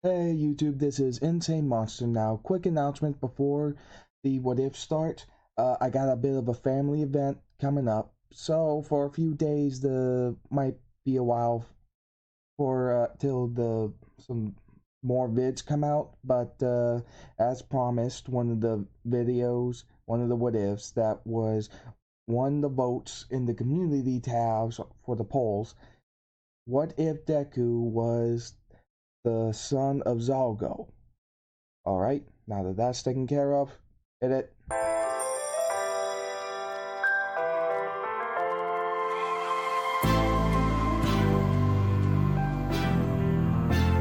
Hey YouTube, this is Insane Monster. Now, quick announcement before the What If start. I got a bit of a family event coming up, so for a few days, the might be a while for till the some more vids come out. But as promised, one of the What Ifs that was won the votes in the community tabs for the polls. What if Deku was the son of Zalgo? Alright, now that that's taken care of, hit it.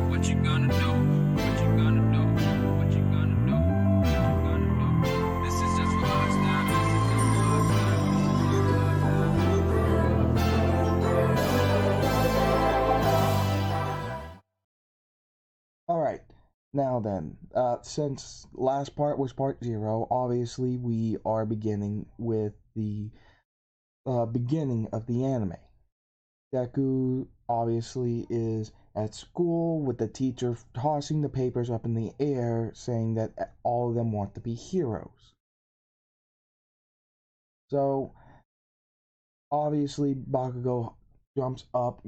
What you gonna do? What you gonna do? What you gonna do? What you gonna do? This is just for us now. Alright, now then, since last part was part 0, obviously we are beginning with the beginning of the anime. Deku obviously is at school with the teacher tossing the papers up in the air saying that all of them want to be heroes. So obviously Bakugo jumps up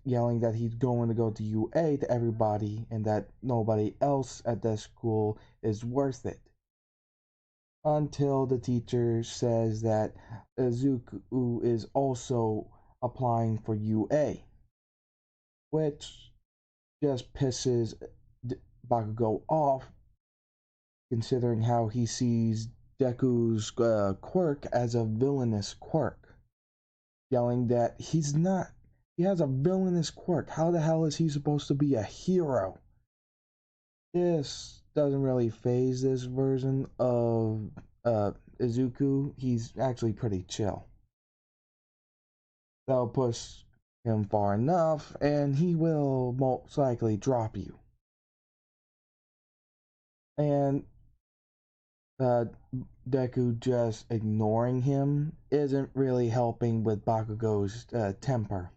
yelling that he's going to go to UA to everybody and that nobody else at the school is worth it. Until the teacher says that Izuku is also applying for UA, which just pisses Bakugo off, considering how he sees Deku's quirk as a villainous quirk, yelling that he has a villainous quirk. How the hell is he supposed to be a hero? This doesn't really phase this version of Izuku. He's actually pretty chill. They'll push him far enough, and he will most likely drop you. And Deku just ignoring him isn't really helping with Bakugo's temper.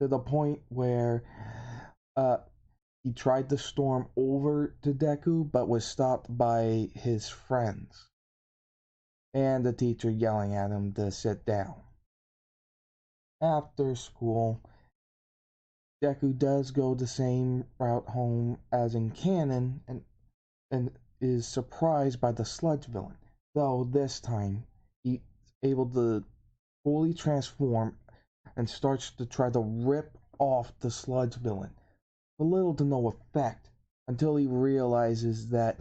To the point where he tried to storm over to Deku but was stopped by his friends and the teacher yelling at him to sit down. After school, Deku does go the same route home as in canon and is surprised by the sludge villain, though this time he's able to fully transform and starts to try to rip off the sludge villain. But little to no effect until he realizes that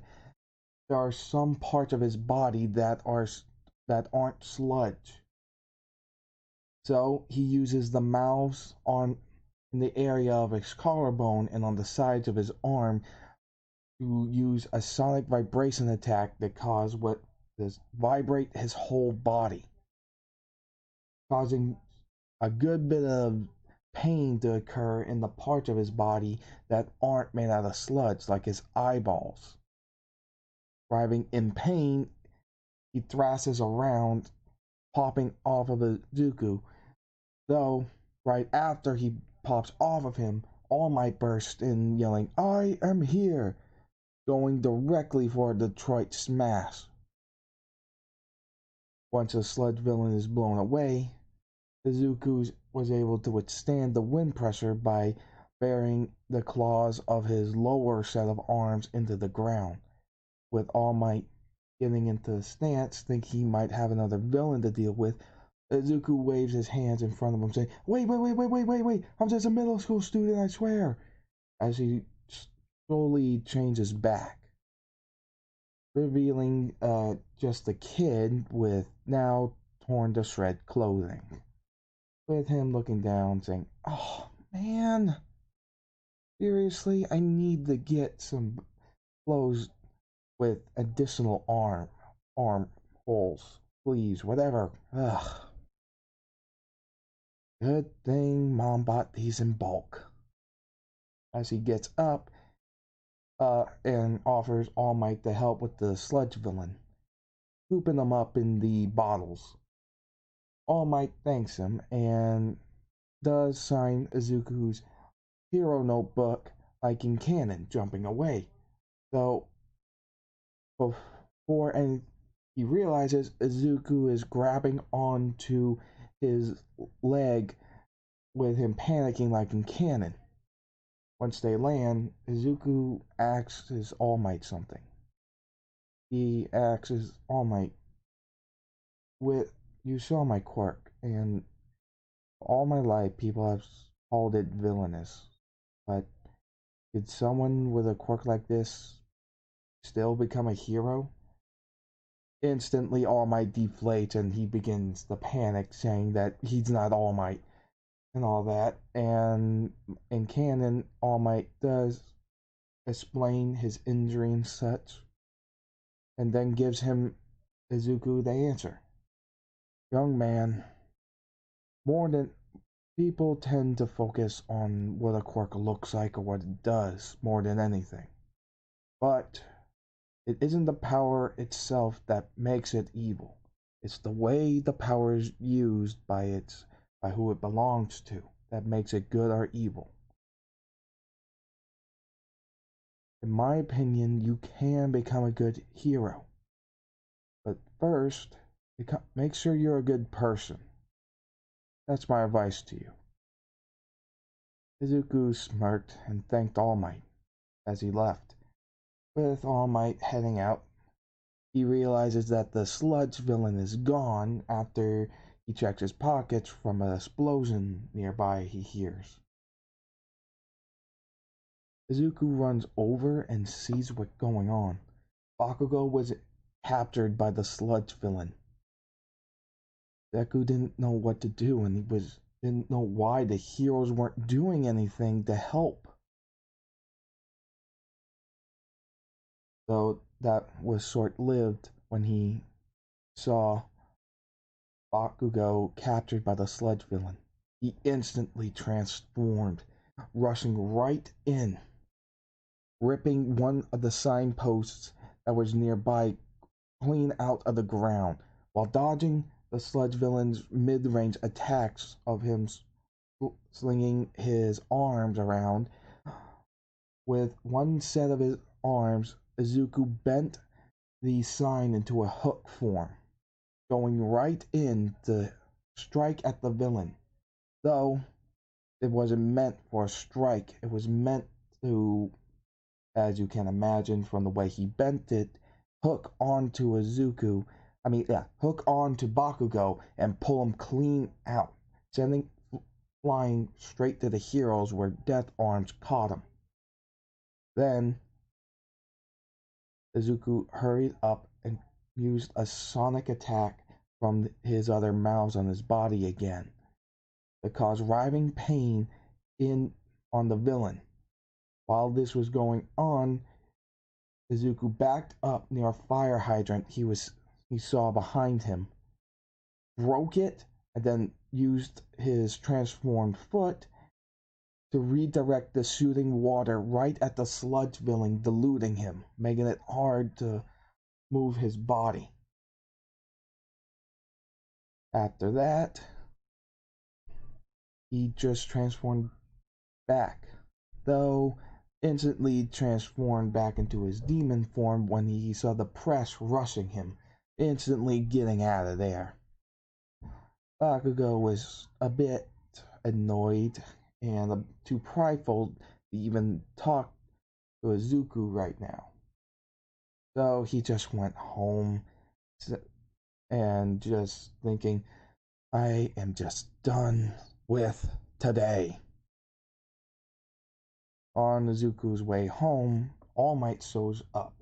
there are some parts of his body that aren't sludge. So he uses the mouths on in the area of his collarbone and on the sides of his arm to use a sonic vibration attack that cause what is vibrate his whole body, causing a good bit of pain to occur in the parts of his body that aren't made out of sludge, like his eyeballs. Driving in pain, he thrashes around, popping off of Izuku, though right after he pops off of him, All Might bursts in yelling, "I am here!" going directly for a Detroit smash. Once the sludge villain is blown away, Izuku was able to withstand the wind pressure by burying the claws of his lower set of arms into the ground. With All Might getting into a stance, think he might have another villain to deal with, Izuku waves his hands in front of him, saying, Wait, I'm just a middle school student, I swear," as he slowly changes back, revealing just a kid with now torn to shred clothing, with him looking down saying, "Oh man, seriously, I need to get some clothes with additional arm holes, please, whatever. Ugh. Good thing Mom bought these in bulk." As he gets up and offers All Might to help with the sludge villain, scooping them up in the bottles. All Might thanks him and does sign Izuku's hero notebook like in canon, jumping away. So before and he realizes Izuku is grabbing onto his leg with him panicking like in canon. Once they land, Izuku asks his All Might something. He asks his All Might, "With you saw my quirk, and all my life people have called it villainous, but did someone with a quirk like this still become a hero?" Instantly, All Might deflates and he begins to panic, saying that he's not All Might and all that. And in canon, All Might does explain his injury and such, and then gives him Izuku the answer. Young man, more than people tend to focus on what a quirk looks like or what it does more than anything. But it isn't the power itself that makes it evil. It's the way the power is used by who it belongs to that makes it good or evil. In my opinion, you can become a good hero. But first, make sure you're a good person. That's my advice to you. Izuku smirked and thanked All Might as he left. With All Might heading out, he realizes that the sludge villain is gone after he checks his pockets from an explosion nearby he hears. Izuku runs over and sees what's going on. Bakugo was captured by the sludge villain. Deku didn't know what to do and didn't know why the heroes weren't doing anything to help. Though that was short-lived when he saw Bakugo captured by the sludge villain. He instantly transformed, rushing right in, ripping one of the signposts that was nearby clean out of the ground, while dodging the sludge villain's mid-range attacks of him slinging his arms around. With one set of his arms, Izuku bent the sign into a hook form, going right in to strike at the villain. Though it wasn't meant for a strike, it was meant to, as you can imagine from the way he bent it, hook onto Izuku. Hook onto Bakugo and pull him clean out, sending flying straight to the heroes where Death Arms caught him. Then Izuku hurried up and used a sonic attack from his other mouths on his body again to cause riving pain in on the villain. While this was going on, Izuku backed up near a fire hydrant he saw behind him, broke it, and then used his transformed foot to redirect the shooting water right at the sludge villain, diluting him, making it hard to move his body. After that, he just transformed back, though instantly transformed back into his demon form when he saw the press rushing him, instantly getting out of there. Bakugo was a bit annoyed and too prideful to even talk to Izuku right now. So he just went home and just thinking, I am just done with today. On Izuku's way home, All Might shows up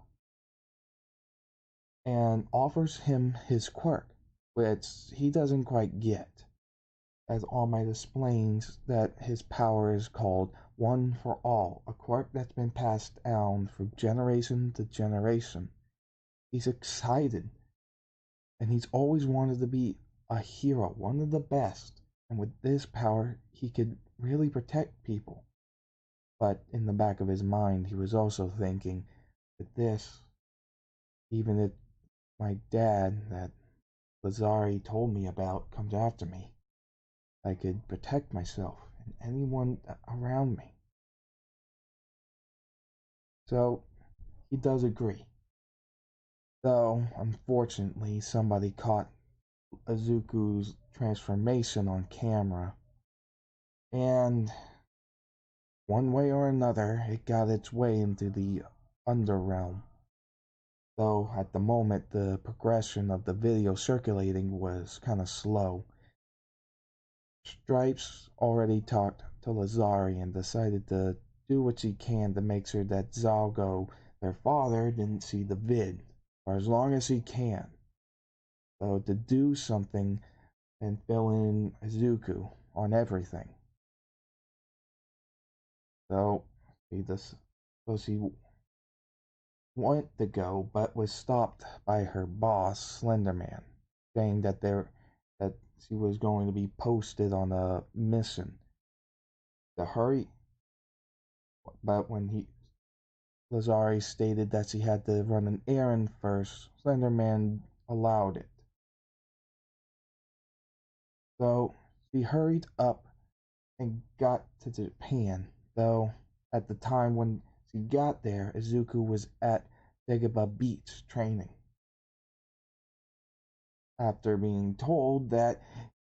and offers him his quirk, which he doesn't quite get, as All Might explains that his power is called One for All, a quirk that's been passed down from generation to generation. He's excited, and he's always wanted to be a hero, one of the best, and with this power, he could really protect people. But in the back of his mind, he was also thinking that this, even if my dad, that Lazari told me about, comes after me, I could protect myself and anyone around me. So he does agree. Though, unfortunately, somebody caught Izuku's transformation on camera, and one way or another, it got its way into the Underrealm. Though, at the moment, the progression of the video circulating was kind of slow. Stripes already talked to Lazari and decided to do what she can to make sure that Zalgo, their father, didn't see the vid for as long as he can. So to do something and fill in Izuku on everything. So she just so she wanted to go, but was stopped by her boss, Slenderman, saying that she was going to be posted on a mission to hurry. But when he Lazari stated that she had to run an errand first, Slenderman allowed it. So she hurried up and got to Japan, though at the time when she got there, Izuku was at Dagobah Beach training. After being told that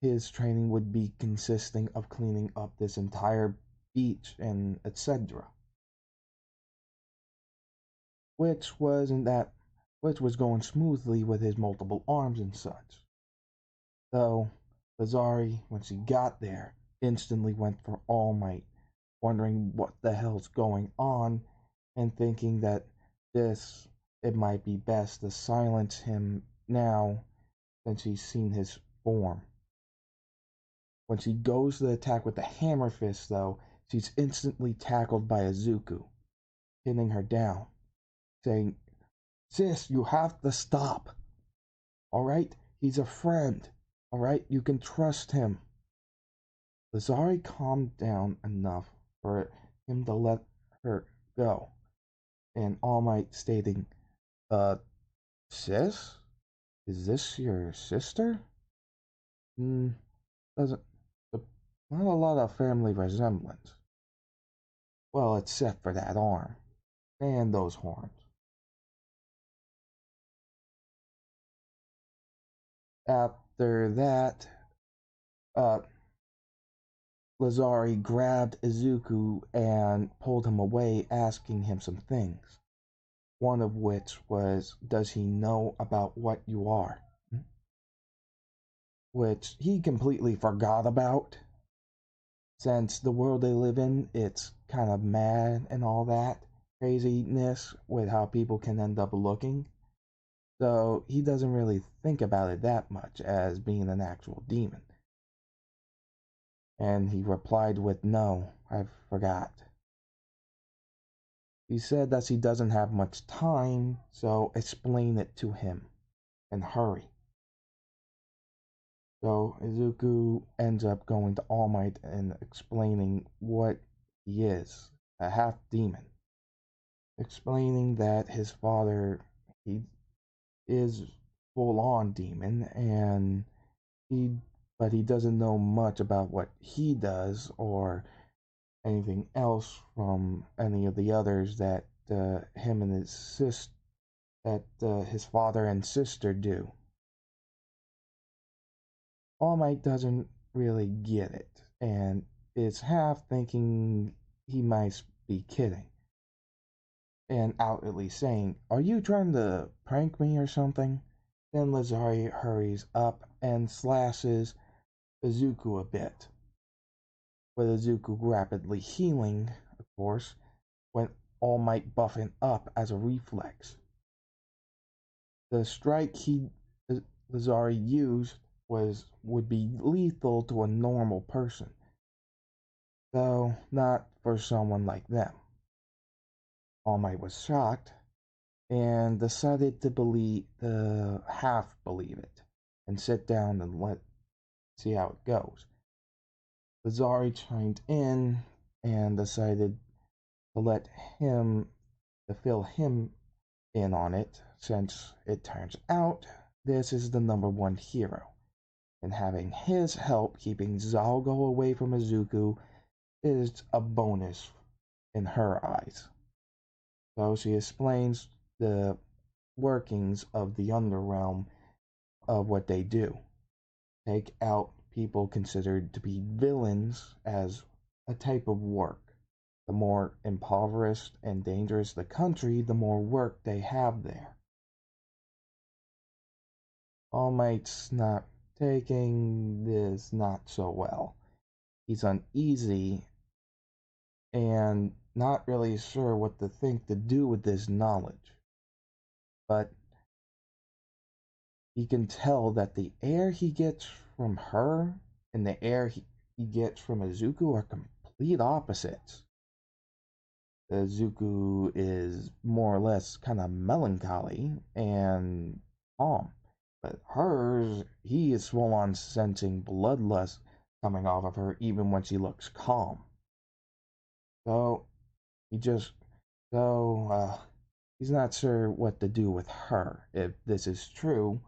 his training would be consisting of cleaning up this entire beach and etc. Which wasn't that which was going smoothly with his multiple arms and such. Though Lazari, when she got there, instantly went for All Might, wondering what the hell's going on and thinking that this it might be best to silence him now since she's seen his form. When she goes to attack with the hammer fist, though, she's instantly tackled by Izuku, pinning her down, saying, "Sis, you have to stop. Alright? He's a friend. Alright? You can trust him." Lazari calmed down enough for him to let her go, and All Might stating, Uh, sis? Is this your sister? Hmm, doesn't. Not a lot of family resemblance. Well, except for that arm. And those horns. After that, uh, Lazari grabbed Izuku and pulled him away, asking him some things. One of which was, does he know about what you are? Which he completely forgot about, since the world they live in, it's kind of mad and all that craziness with how people can end up looking. So he doesn't really think about it that much as being an actual demon. And he replied with, "No, I forgot." He said that he doesn't have much time, so explain it to him and hurry. So Izuku ends up going to All Might and explaining what he is, a half demon. Explaining that his father he is full on demon and he but he doesn't know much about what he does or anything else from any of the others that him and his sis that his father and sister do. All Might doesn't really get it and is half thinking he might be kidding and outwardly saying, "Are you trying to prank me or something?" Then Lazari hurries up and slashes Izuku a bit, with Izuku rapidly healing, of course, when All Might buffing up as a reflex. The strike Lazari used would be lethal to a normal person, though not for someone like them. All Might was shocked and decided to half believe it and sit down and let see how it goes. Lazari chimed in and decided to let him to fill him in on it, since it turns out this is the number one hero, and having his help keeping Zalgo away from Izuku is a bonus in her eyes. So she explains the workings of the underrealm of what they do. Take out people considered to be villains as a type of work. The more impoverished and dangerous the country, the more work they have there. All Might's not taking this not so well. He's uneasy and not really sure what to think to do with this knowledge. But he can tell that the air he gets from her and the air he gets from Izuku are complete opposites. Izuku is more or less kind of melancholy and calm, but hers, he is full on sensing bloodlust coming off of her even when she looks calm. So he just, so he's not sure what to do with her. If this is true,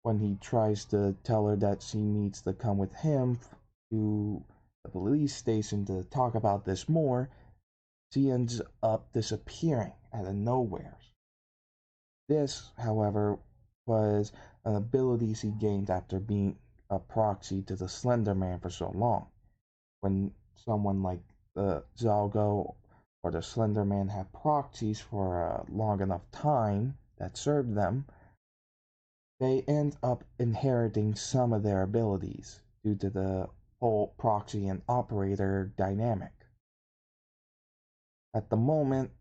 when he tries to tell her that she needs to come with him to the police station to talk about this more, she ends up disappearing out of nowhere. This, however, was an ability she gained after being a proxy to the Slender Man for so long. When someone like the Zalgo or the Slender Man have proxies for a long enough time that served them, they end up inheriting some of their abilities due to the whole proxy and operator dynamic. At the moment,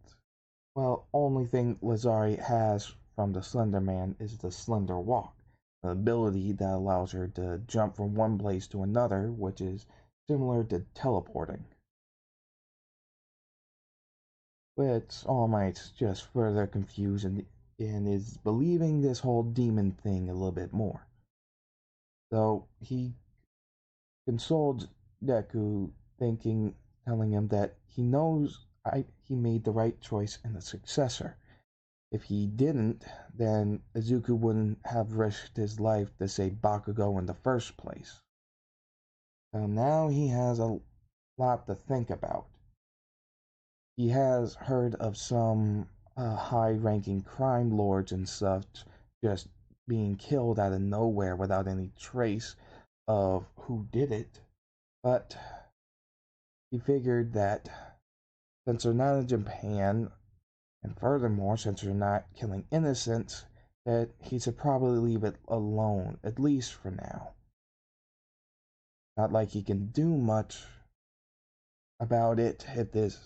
well, only thing Lazari has from the Slender Man is the Slender Walk, an ability that allows her to jump from one place to another, which is similar to teleporting. Which All Might's just further confused and is believing this whole demon thing a little bit more. So he consoled Deku, telling him that he knows he made the right choice in the successor. If he didn't, then Izuku wouldn't have risked his life to save Bakugo in the first place. So now he has a lot to think about. He has heard of some high-ranking crime lords and such just being killed out of nowhere without any trace of who did it, but he figured that since they're not in Japan, and furthermore, since they're not killing innocents, that he should probably leave it alone, at least for now. Not like he can do much about it if this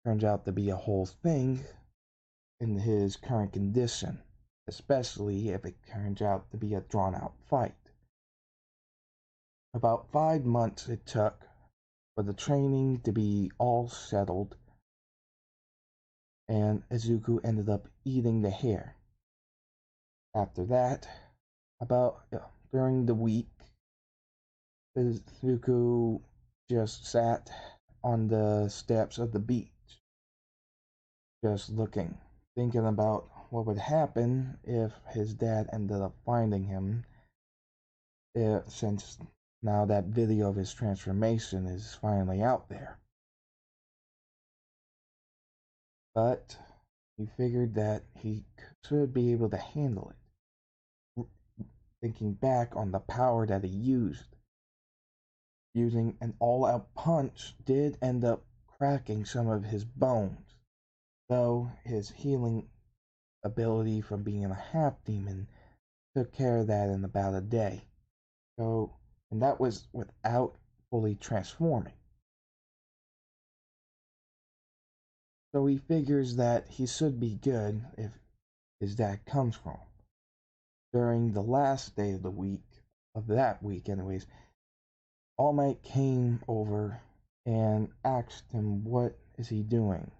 turns out to be a whole thing in his current condition, especially if it turns out to be a drawn out fight. About 5 months it took for the training to be all settled, and Izuku ended up eating the hair. After that, about during the week, Izuku just sat on the steps of the beach, just looking, thinking about what would happen if his dad ended up finding him, since now that video of his transformation is finally out there. But he figured that he should be able to handle it. Thinking back on the power that he using an all-out punch did end up cracking some of his bones, though his healing ability from being a half demon took care of that in about a day. So, and that was without fully transforming. So he figures that he should be good if his dad comes from him. During the last day of the week, of that week anyways, All Might came over and asked him what is he doing.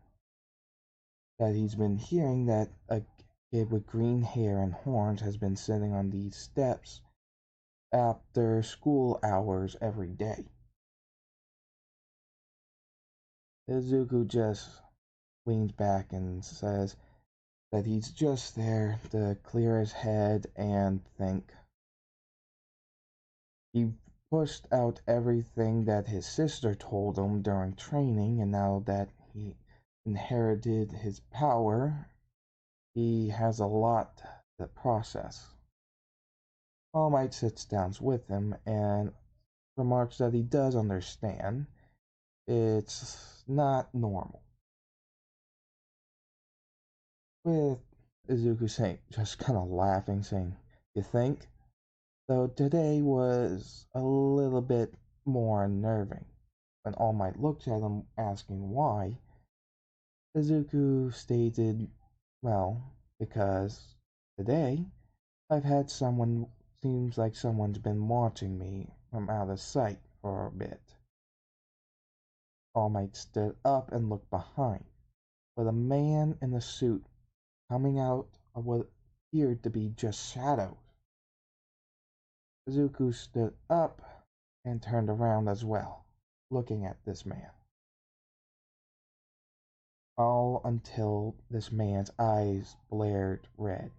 That he's been hearing that a kid with green hair and horns has been sitting on these steps after school hours every day. Izuku just leans back and says that he's just there to clear his head and think. He pushed out everything that his sister told him during training, and now that inherited his power, he has a lot to process. All Might sits down with him and remarks that he does understand it's not normal. With Izuku saying, just kind of laughing, saying, "You think?" Though today was a little bit more unnerving. When All Might looks at him asking why, Izuku stated, "Well, because today I've had someone, seems like someone's been watching me from out of sight for a bit." All Might stood up and looked behind, but a man in a suit coming out of what appeared to be just shadows. Izuku stood up and turned around as well, looking at this man. All until this man's eyes blared red,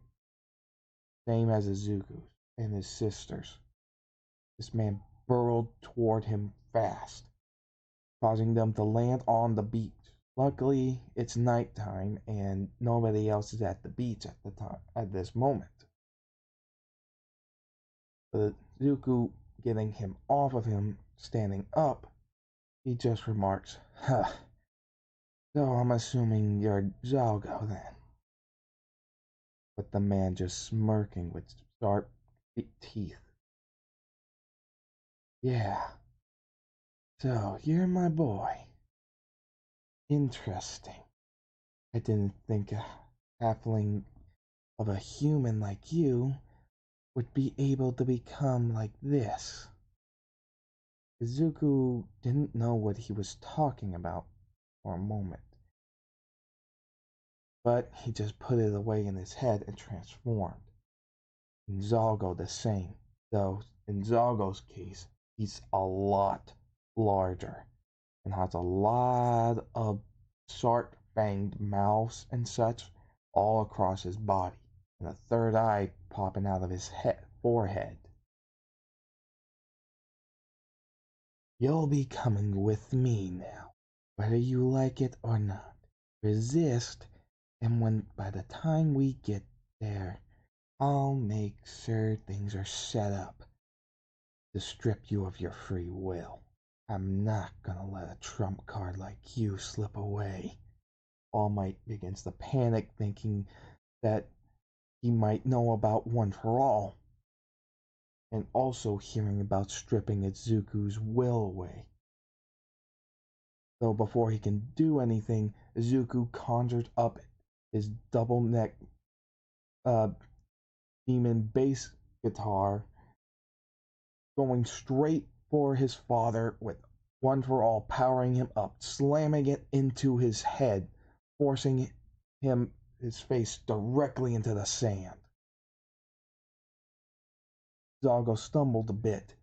same as Izuku's and his sister's. This man burrowed toward him fast, causing them to land on the beach. Luckily, it's nighttime and nobody else is at the beach at the time at this moment. But Zuko getting him off of him, standing up, he just remarks, "Huh, so I'm assuming you're Zalgo then." With the man just smirking with sharp teeth. "Yeah, so you're my boy. Interesting. I didn't think a halfling of a human like you would be able to become like this." Izuku didn't know what he was talking about for a moment, but he just put it away in his head and transformed. And Zalgo the same, though in Zalgo's case, he's a lot larger and has a lot of sharp fanged mouths and such all across his body, and a third eye popping out of his forehead. "You'll be coming with me now, whether you like it or not. Resist, and when by the time we get there, I'll make sure things are set up to strip you of your free will. I'm not gonna let a trump card like you slip away." All Might begins to panic, thinking that he might know about One for All, and also hearing about stripping Izuku's will away. Though before he can do anything, Izuku conjures up his double neck uh, demon bass guitar, going straight for his father with One for All powering him up, slamming it into his head, forcing his face directly into the sand. Zago stumbled a bit,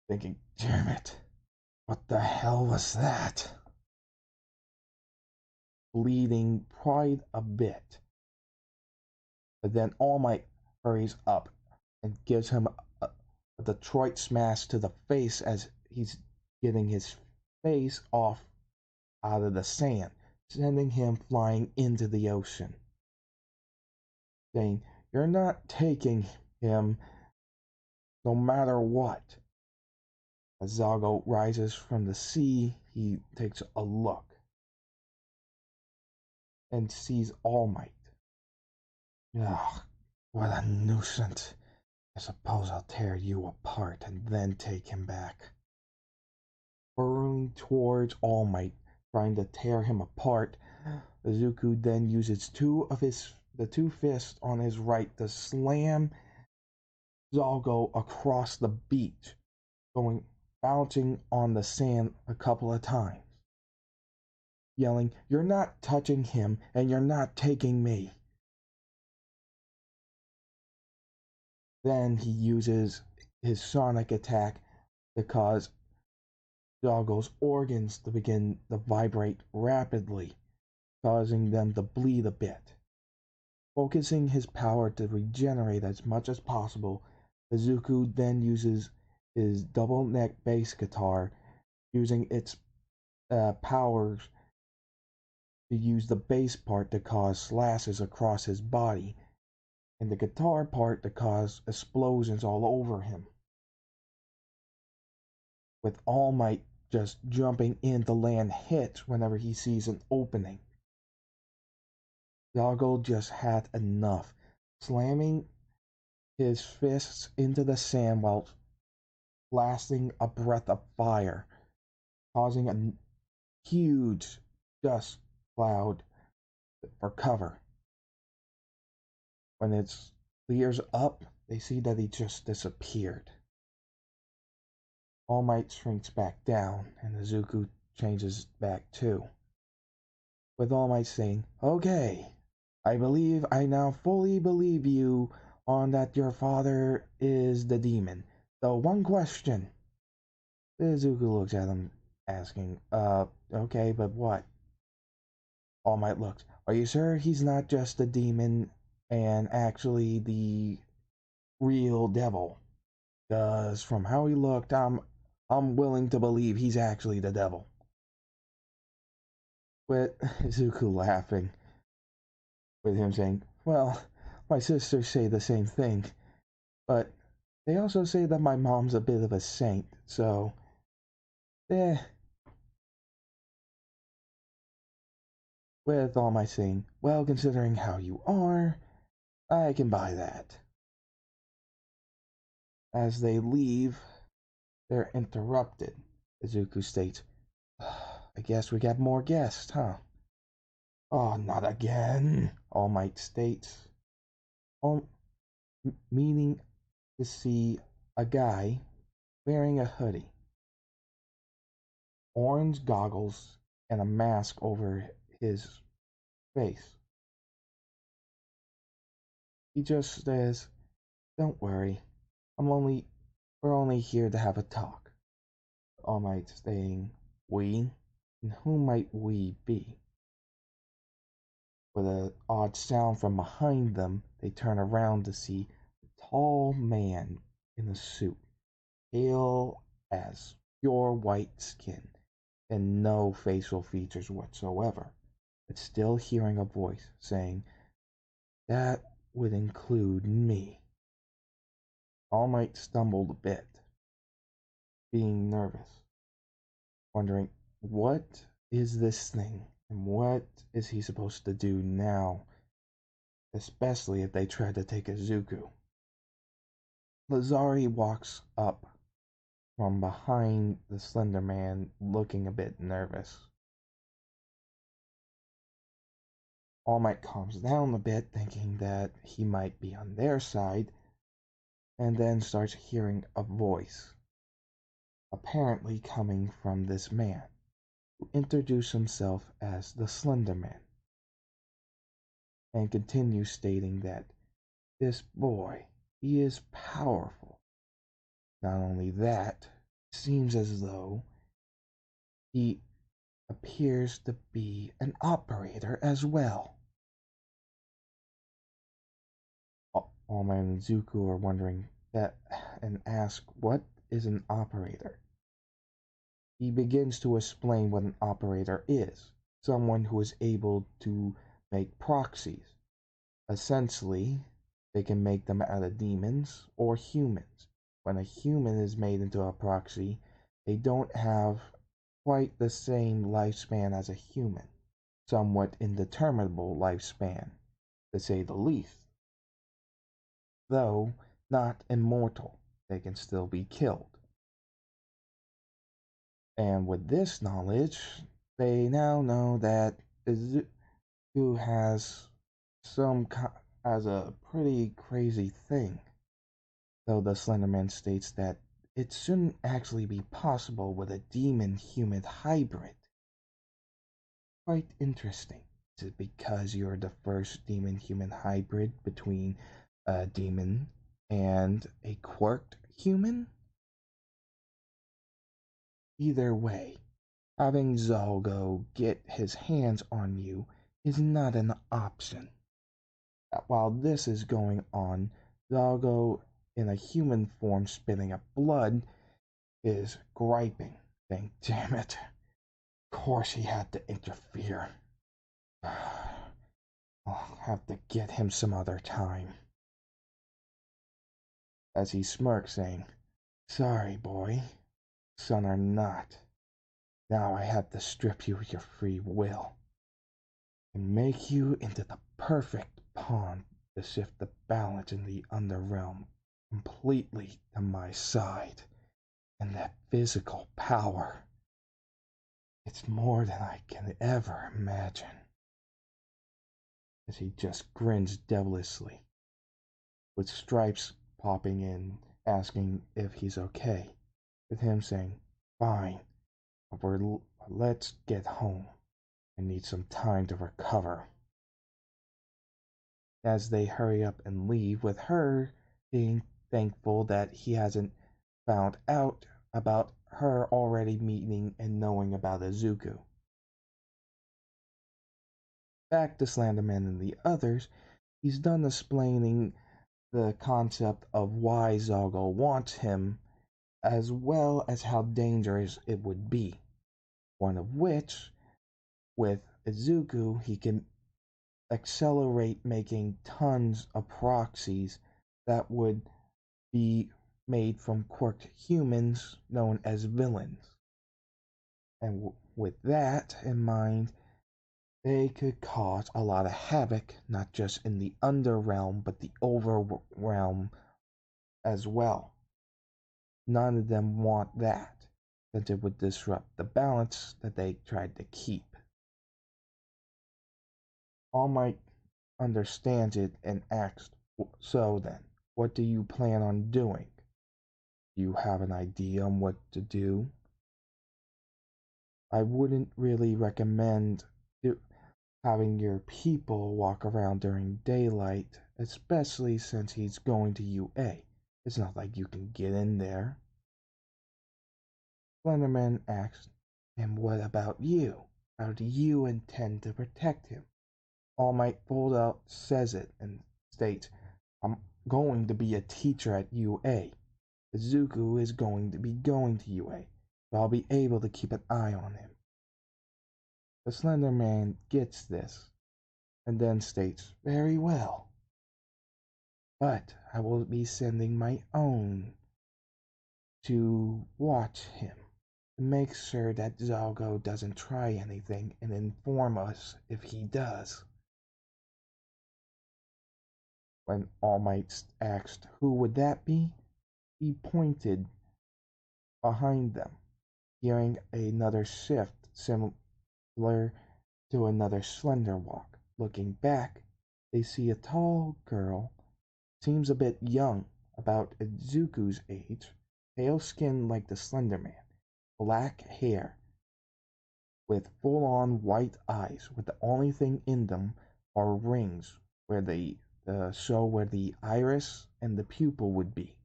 thinking, "Damn it, what the hell was that?" Bleeding quite a bit. But then All Might hurries up and gives him a Detroit smash to the face as he's getting his face off out of the sand, sending him flying into the ocean, saying, "You're not taking him no matter what." As Zago rises from the sea, he takes a look and sees All Might. Ugh, what a nuisance. I suppose I'll tear you apart and then take him back. Hurling towards All Might, trying to tear him apart, Izuku then uses the two fists on his right to slam Zalgo across the beach, going bouncing on the sand a couple of times, yelling, "You're not touching him and you're not taking me." Then he uses his sonic attack to cause Doggo's organs to begin to vibrate rapidly, causing them to bleed a bit. Focusing his power to regenerate as much as possible, Izuku then uses his double neck bass guitar, using its powers to use the bass part to cause slashes across his body, and the guitar part to cause explosions all over him, with All Might just jumping in to land hits whenever he sees an opening. Zalgo just had enough, slamming his fists into the sand while blasting a breath of fire, causing a huge dust cloud for cover. When it clears up, they see that he just disappeared. All Might shrinks back down, and Izuku changes back too, with All Might saying, "Okay, I believe I now fully believe you on that your father is the demon. So one question." Izuku looks at him, asking, okay, but what?" All Might looks, "Are you sure he's not just a demon and actually the real devil? Cause from how he looked, I'm willing to believe he's actually the devil." With Izuku laughing, with him saying, "Well, my sisters say the same thing, but they also say that my mom's a bit of a saint, so eh." With All Might saying, "Well, considering how you are, I can buy that." As they leave, they're interrupted. Izuku states, "I guess we got more guests, huh?" "Oh, not again," All Might states, all, meaning to see a guy wearing a hoodie, orange goggles, and a mask over his face. He just says, "Don't worry, we're only here to have a talk." All Might saying, "We? And who might we be?" With an odd sound from behind them, they turn around to see a tall man in a suit, pale as pure white skin, and no facial features whatsoever, but still hearing a voice saying, "That would include me." All Might stumbled a bit, being nervous, wondering what is this thing and what is he supposed to do now, especially if they try to take Izuku. Lazari walks up from behind the Slender Man, looking a bit nervous. All Might calms down a bit, thinking that he might be on their side, and then starts hearing a voice, apparently coming from this man, who introduced himself as the Slender Man, and continues stating that this boy, he is powerful. Not only that, it seems as though he appears to be an operator as well. All Might and Zuko are wondering that and ask what is an operator. He begins to explain what an operator is: someone who is able to make proxies. Essentially, they can make them out of demons or humans. When a human is made into a proxy, they don't have quite the same lifespan as a human, somewhat indeterminable lifespan, to say the least. Though not immortal, they can still be killed. And with this knowledge, they now know that Izuku has has a pretty crazy thing. Though the Slenderman states that it shouldn't actually be possible with a demon human hybrid. Quite interesting. Is it because you're the first demon human hybrid between a demon and a quirked human? Either way, having Zalgo get his hands on you is not an option. While this is going on, Zalgo, in a human form spitting up blood, is griping, saying, "Damn it, of course he had to interfere." I'll have to get him some other time. As he smirks, saying, Sorry, boy, son or not. Now I have to strip you of your free will and make you into the perfect pawn to shift the balance in the underrealm completely to my side. And that physical power, it's more than I can ever imagine. As he just grins devilishly, with Stripes popping in, asking if he's okay, with him saying, Fine, let's get home. I need some time to recover. As they hurry up and leave, with her being thankful that he hasn't found out about her already meeting and knowing about Izuku. Back to Slenderman and the others, he's done explaining the concept of why Zalgo wants him, as well as how dangerous it would be. One of which, with Izuku, he can accelerate making tons of proxies that would be made from quirked humans known as villains. And with that in mind, they could cause a lot of havoc, not just in the underrealm, but the overrealm as well. None of them want that, since it would disrupt the balance that they tried to keep. All Might understands it and asks, So then, what do you plan on doing? Do you have an idea on what to do? I wouldn't really recommend having your people walk around during daylight, especially since he's going to UA. It's not like you can get in there. Slenderman asks, And what about you? How do you intend to protect him? All Might Fold Out says it and states, I'm going to be a teacher at UA. Izuku is going to be going to UA, so I'll be able to keep an eye on him. The Slender Man gets this, and then states, Very well. But I will be sending my own to watch him, to make sure that Zalgo doesn't try anything and inform us if he does. When All Might asked who would that be, he pointed behind them, hearing another shift similar to another slender walk. Looking back, they see a tall girl, seems a bit young, about Izuku's age, pale skin like the Slender Man, black hair, with full on white eyes, with the only thing in them are rings where the show where the iris and the pupil would be.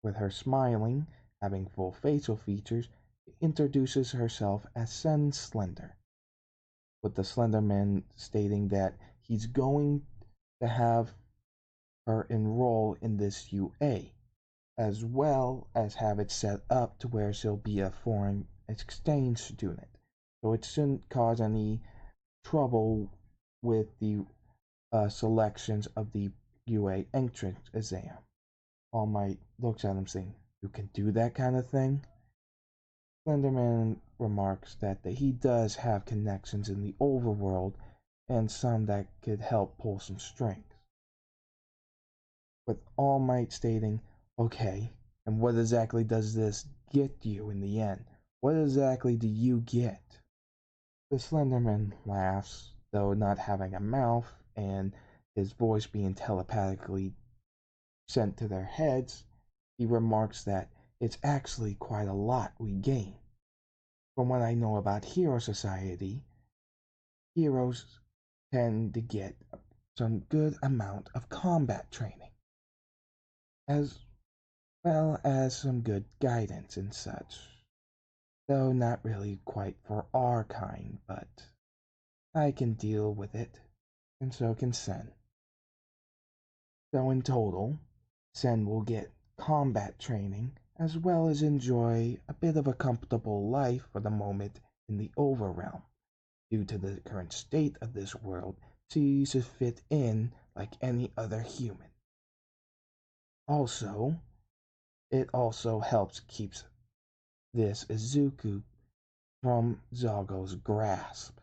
With her smiling, having full facial features, introduces herself as Sen Slender, with the Slender Man stating that he's going to have her enroll in this UA, as well as have it set up to where she'll be a foreign exchange student, so it shouldn't cause any trouble with the selections of the UA entrance exam. All Might looks at him saying, You can do that kind of thing? Slenderman remarks that he does have connections in the overworld and some that could help pull some strings. With All Might stating, Okay, and what exactly does this get you in the end? What exactly do you get? The Slenderman laughs, though not having a mouth and his voice being telepathically sent to their heads. He remarks that it's actually quite a lot we gain. From what I know about Hero Society, heroes tend to get some good amount of combat training, as well as some good guidance and such. Though not really quite for our kind, but I can deal with it, and so can Sen. So in total, Sen will get combat training as well as enjoy a bit of a comfortable life for the moment in the overrealm. due to the current state of this world, sees to fit in like any other human. Also, it also helps keeps this Izuku from Zalgo's grasp.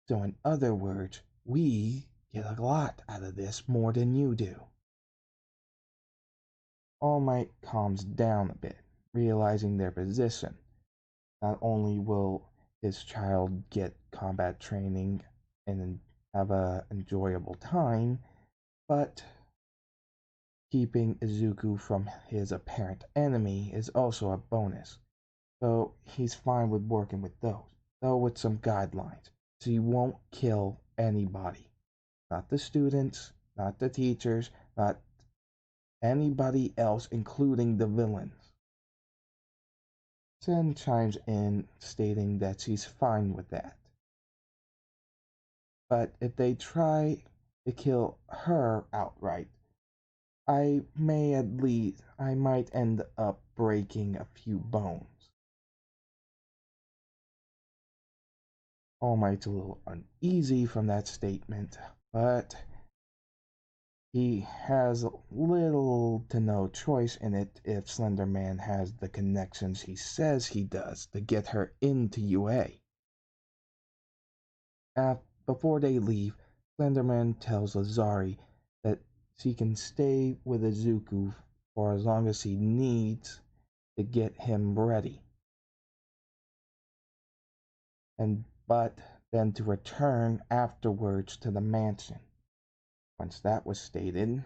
So in other words, we get a lot out of this more than you do. All Might calms down a bit, realizing their position. Not only will his child get combat training and have a enjoyable time, but keeping Izuku from his apparent enemy is also a bonus. So he's fine with working with those, though with some guidelines. So he won't kill anybody. Not the students, not the teachers, not anybody else, including the villains. Sen chimes in, stating that she's fine with that. But if they try to kill her outright, I might end up breaking a few bones. All Might's a little uneasy from that statement, but he has little to no choice in it if Slender Man has the connections he says he does to get her into UA. Before they leave, Slenderman tells Lazari that she can stay with Izuku for as long as he needs to get him ready, and but then to return afterwards to the mansion. Once that was stated,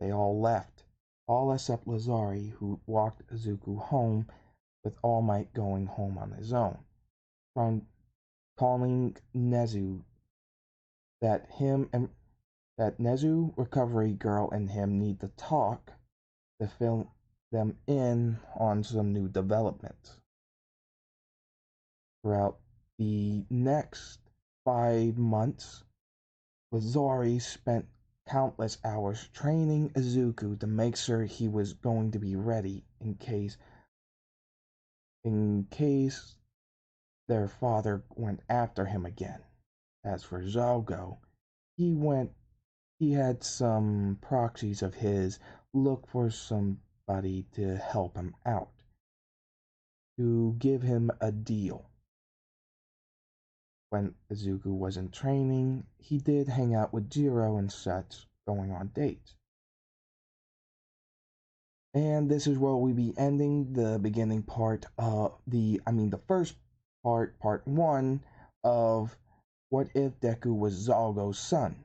they all left, all except Lazari, who walked Izuku home, with All Might going home on his own, trying calling Nezu that him and that Nezu, Recovery Girl, and him need to talk to fill them in on some new developments. Throughout the next 5 months, Lazari spent countless hours training Izuku to make sure he was going to be ready in case their father went after him again. As for Zalgo, he had some proxies of his look for somebody to help him out, to give him a deal. When Izuku was in training, he did hang out with Jiro and such, going on dates. And this is where we be ending the beginning part of the first part one of What If Deku Was Zalgo's Son.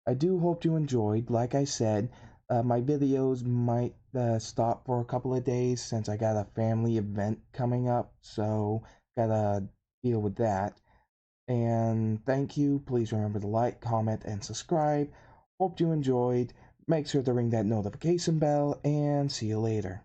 I do hope you enjoyed. Like I said, my videos might stop for a couple of days since I got a family event coming up, so gotta deal with that. And thank you. Please remember to like, comment, and subscribe. Hope you enjoyed. Make sure to ring that notification bell, and see you later.